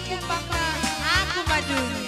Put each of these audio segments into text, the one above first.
kumpaka aku madung.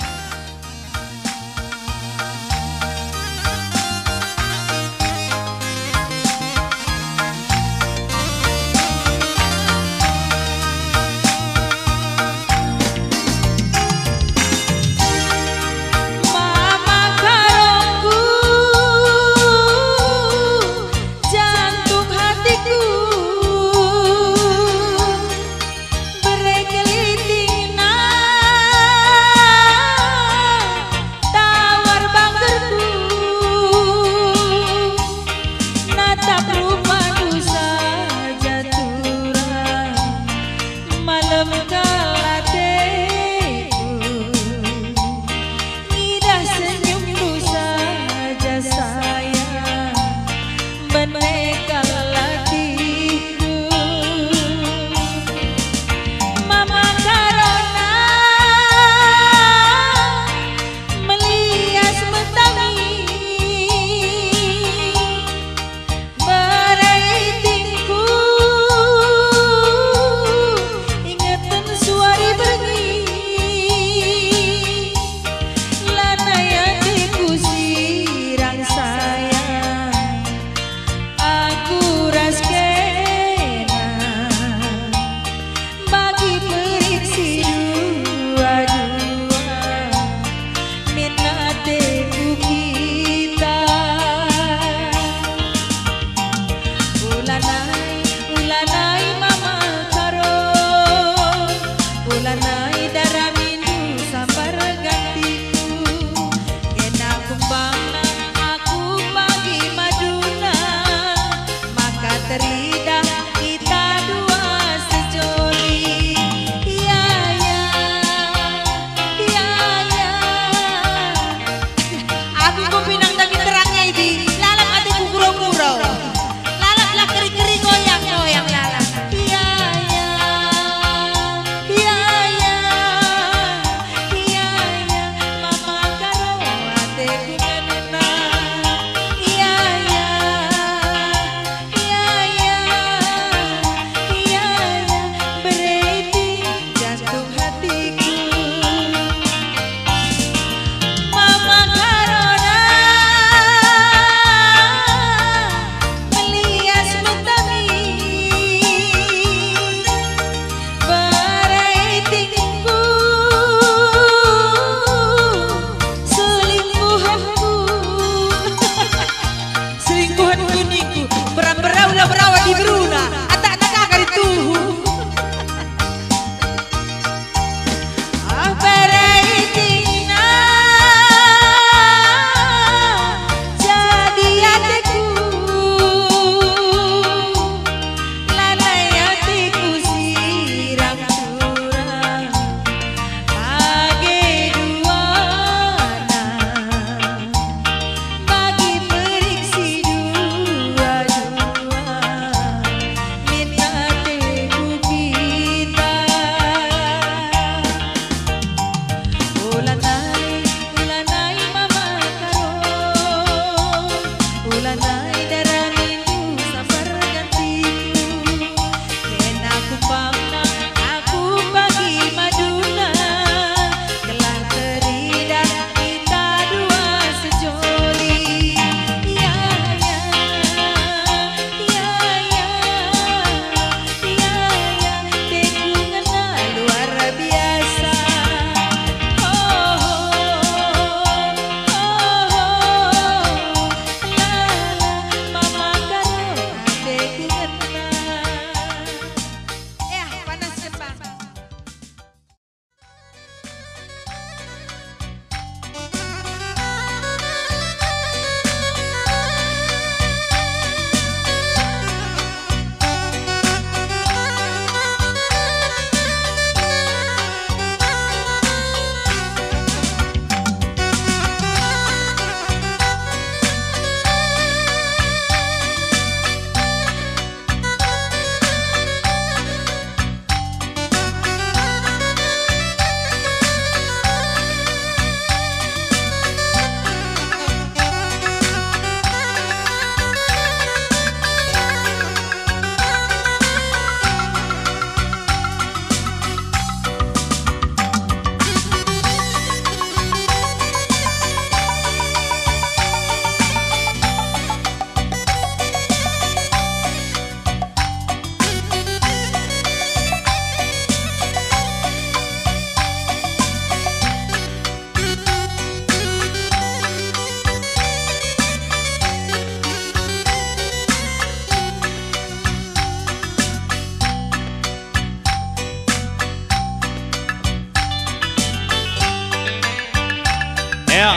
Ya,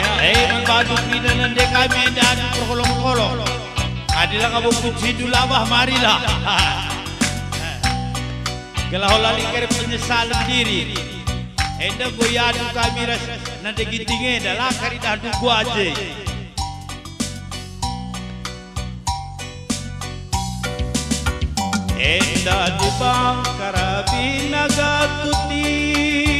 magbado pinanande kami daan perkolong-kolong. Adila ka bukti dulabah marilah. Kalau lali kere penyesalan diri. Enda goyadu kami ras nande gitinge dalah kari dadu aja. Enda di bangkara binaga kutiga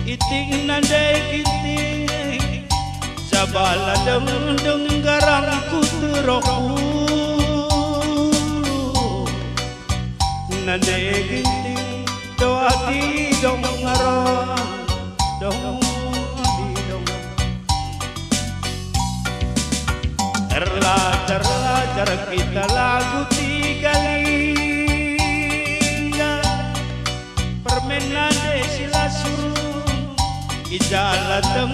iting nande giting sabala deng garang kuturoku nande giting doa di dong ngaron dong di dong terlajar kita lagu tiga lingga permainan sila suruh ijala teng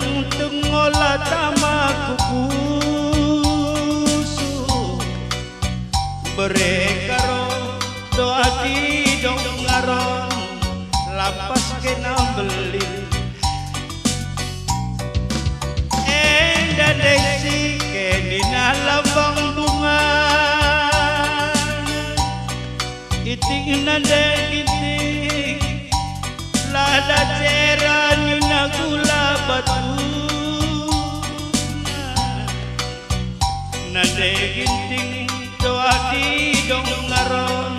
olah tama kukusu berekaro doa di dong ngaron lapas kena beli enda desi kenina lambang bunga iting nande iting lada cerani nagula batu nande iting doa di dong ngaron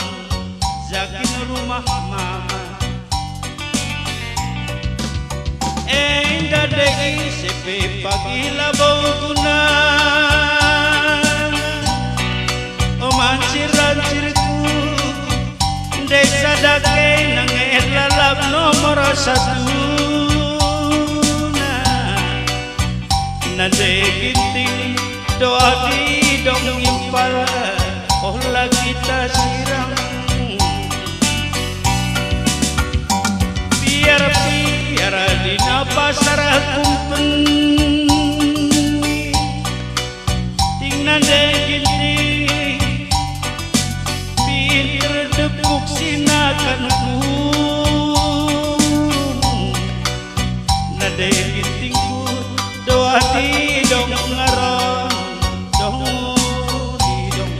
zakin rumah mama enda degi sepe pagi labau guna mancir-mancirku desa dake nangel lalap nomor satu nade ginting doa di dong impal olah kita siram biar di pasar kumpen ting nade ginting pinter debuk sinakan ku nade gintingku doa di dong ngaron dong di dong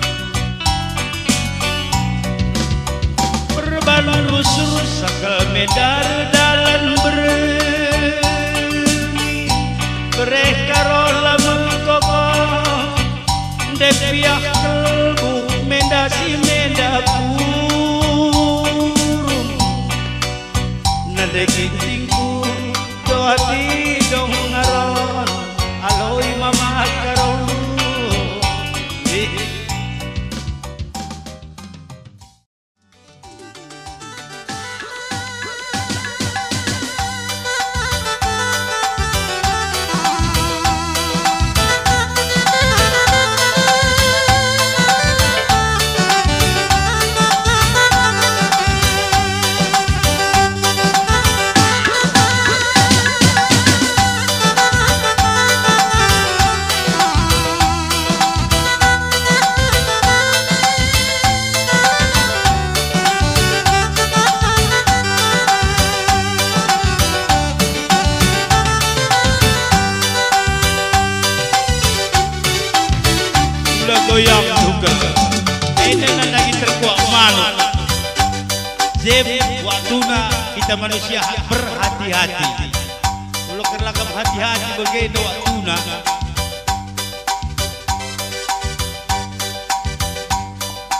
berbalu rusur sakal medar dalan berekaro mengkokong depiak kelbu mendasi mendapurum nade gintingku doa di dong ngaron aloi mama karon goyang juga ini lagi terkuak manu zeb waktuna kita manusia berhati-hati kalau kerlakam hati-hati begitu waktuna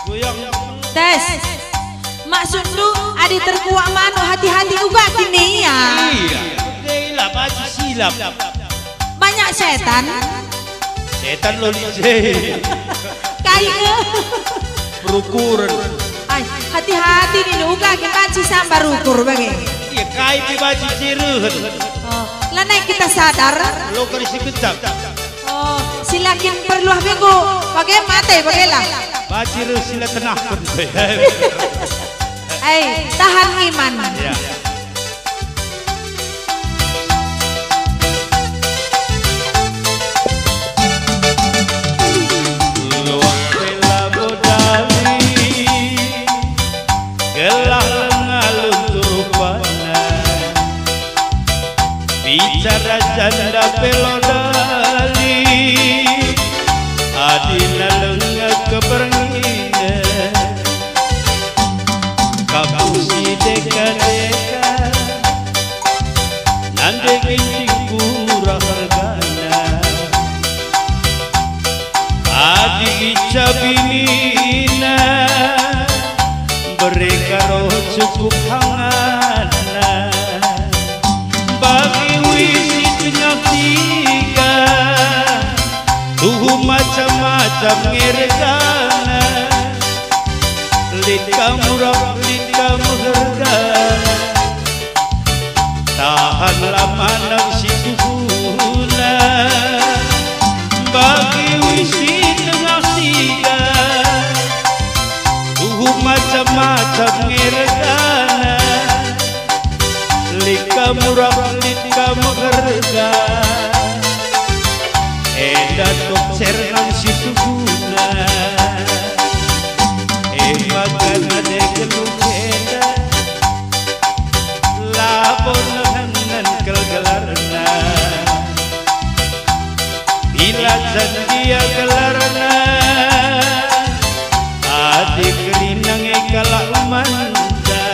goyang tes maksud lu adi terkuak manu hati-hati juga kini ya iya gila baca silap banyak setan lo lihat kayak berukuran hati-hati nih juga kita sambar ukur bagai iya kayak dibaca ciruhan lanai kita sadar lo kerisi kecap silakan perlu minggu bagai mati bagai lah baca ciruh sila tenah pun tahan iman ya. Bicara janda pelodali adina lenga keberngine kapusi deka-deka nande ginting murah hargana adi cabinina mereka roh cukup hangatna bagi wisi tengah tiga tuh macam-macam ngeregana lika murah lika menghargana tahan lama nafsi tuhuna bagi wisi tengah tiga macam-macam ngeregana lika murah lika mengharga eda tok sernang situ guna makan ade geluk eda labon hanan kelgelarna bila jandia gelarna adik rinang kalak manda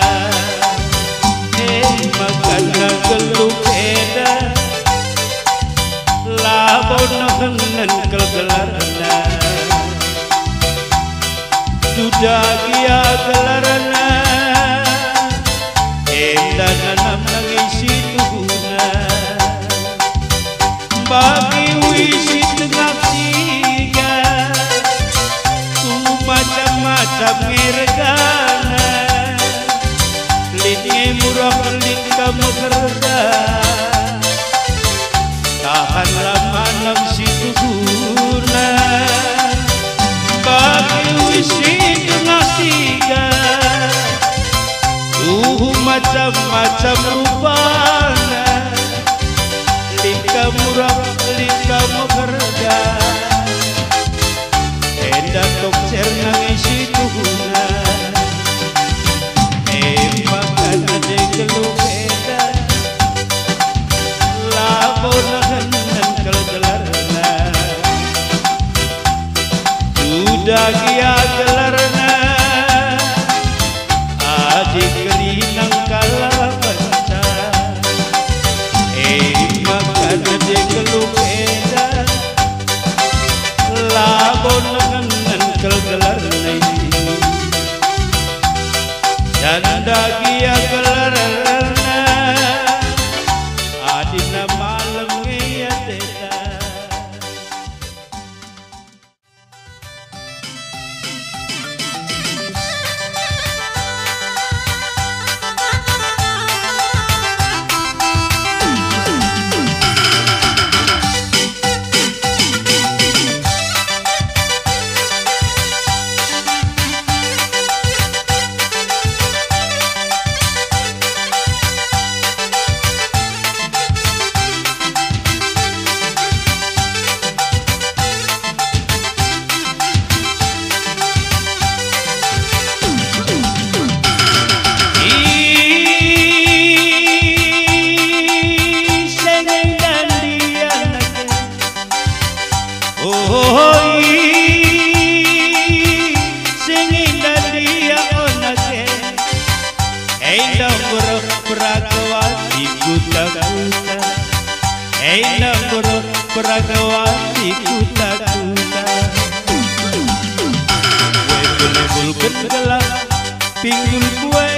makan geluk eda labon hanan kelgelarna sudah dia gelarna eda nanam nangisi tuhuna bagi wisi tengah tiga macam-macam ngeregana lini murah lika mengharga tahan lama nafsi tuhuna bagi wisi tengah tiga macam-macam rupana lika murah lika mengharga eda tok cernang isi tuhuna makan ade geluk eda labon hanan kelgelarna sudah gia gelarna adik rinang kala banca makan ade geluk eda labon kelgelarna janda gia gelarna adina malam ngeya teta Peragawati kuta-kuta Webul-webul kengelah pinggul kue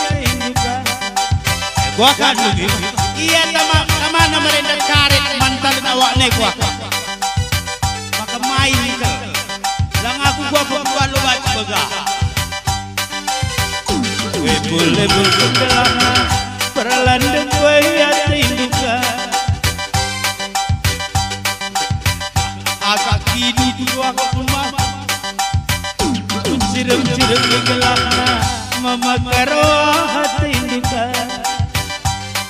tingguka Gua kan begitu iya tamana merenda karet mantan awak ne gua maka main ke lang aku gua lu baca bega Webul-webul kengelah perlandeng kue tingguka agak kini dua rumah cirum-cirum gelapna mama karo hati duka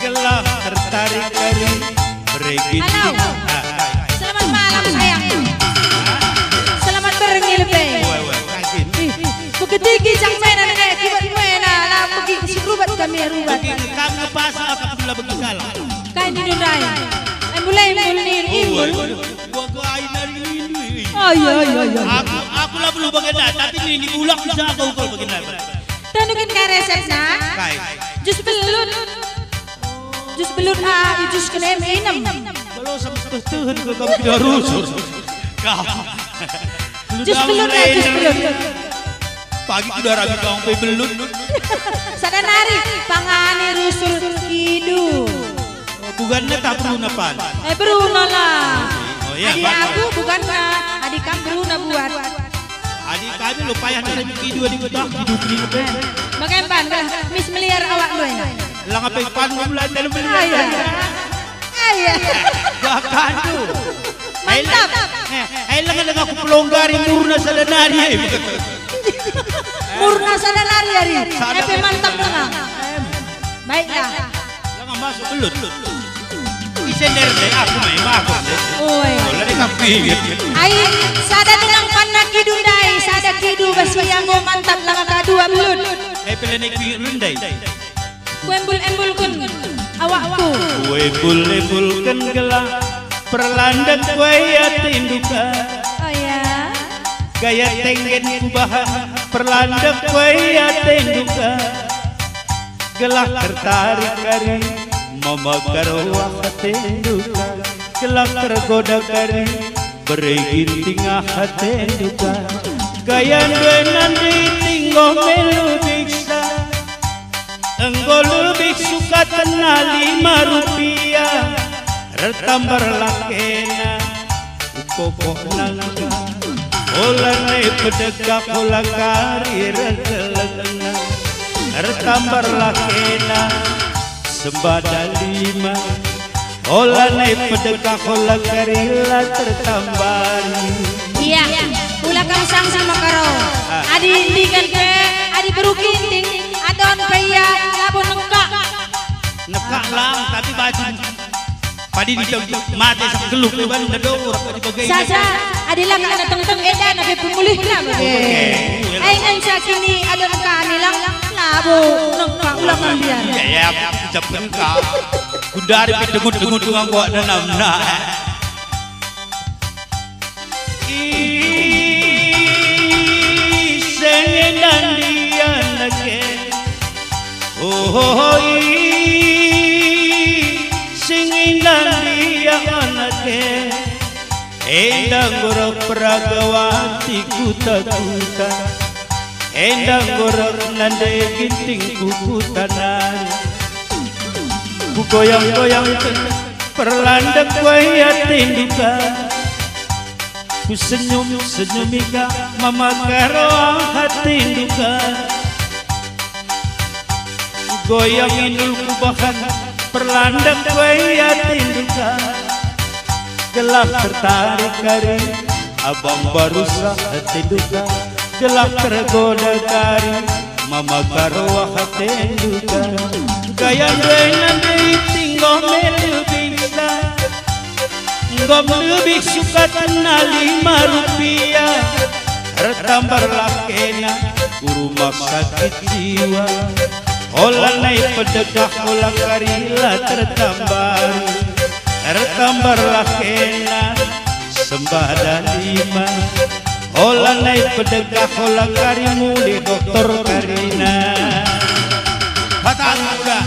gelap tertarik dari beregit. Halo, selamat malam sayang. Selamat berengil be. Begitu kijang mainan kayak kibat mainan lah begitu si rubat kami rubat. Kami pasal kapula begitu. Kain di dunia. embul nih. Gua ainan ini. Iya. Aku lah belum bagian tapi ini ulang bisa aku ukur bagian Tanukin ka resepnya. Kai. Jus belut. Jus belut jus kena minum. Kalau sampai tuhan ke kamu tidak rusuh. Jus belut. Pagi sudah ragu kau sampai belut. Sada nari pangani rusul kidu. Bukannya tak perlu napan. Bruno lah. Oh iya. Adik aku bukan adik kamu Bruno buat. Adik kami lupa yang dari bikin dua digodak hidup di lebih. Makanya pan Miss meliar awak lu ini. Lang apa pan mulai dalam beli. Ayah. Bahkan tu. Mantap. Lang aku pelonggari murna sadanari. Murna sadanari hari. Epe mantap tengah. Baiklah. Lang masuk belut. Isender deh aku memang aku. Oi. Lari kapi. Ai sada dengan panna kidu dai, sada kidu basiang go mantap lang kadua belut. Pelene ki rendai. Embul kun awakku. Embul kan gelah perlandang kue tinduka. Oh ya. Gaya tenggen kubaha perlandang kue tinduka. Gelah tertarik kari memegar hati duka. Gelah tergoda kari bereginting hati duka. Gaya dua nanti tinggal meludiksa. Engkau lebih suka tenang 5 rupiah. Retambar lakena upokok nangka. Olane pedegap olah kari regelena. Retambar lakena sembada 5. Olane pedegap olah kari la tertambari. Iya, ulah kang sang sama karo. Adi indikan ke, adi berukinting, adon kaya labon nekak. Nekak lang, tapi baju. Padi di mati sama geluk di bandung dador. Saja, adilah kak ada teng edan, nabi pemulih lah. Aing sakini adon kani lang, labo nekak ulah kang biar. Ya, cepet kak. Kudari pedengut-dengut dengan gua dan namna. Sengendan dia lagi. Sengendan dia lagi. Endang gorok peragawati kuta-kuta. Endang gorok nande ginting kukutanan. Ku goyang-goyang perlandang kuaya tinduka. Ku senyum ika mama karo hati duka. Ku goyangin ku bahkan perlandang kuaya tinduka. Gelap tertarik kari abang baru sah hati duka. Gelap tergoda kari mama karo hati duka. Gaya nanti tinggal melubisa. Engkau lebih suka tenang 5 rupiah. Retambar lakena rumah sakit jiwa. Olanai pedegah olah karila tertambar. Retambar lakena sembada 5. Olanai pedegah olah karimu di dokter Karina. Batang muda.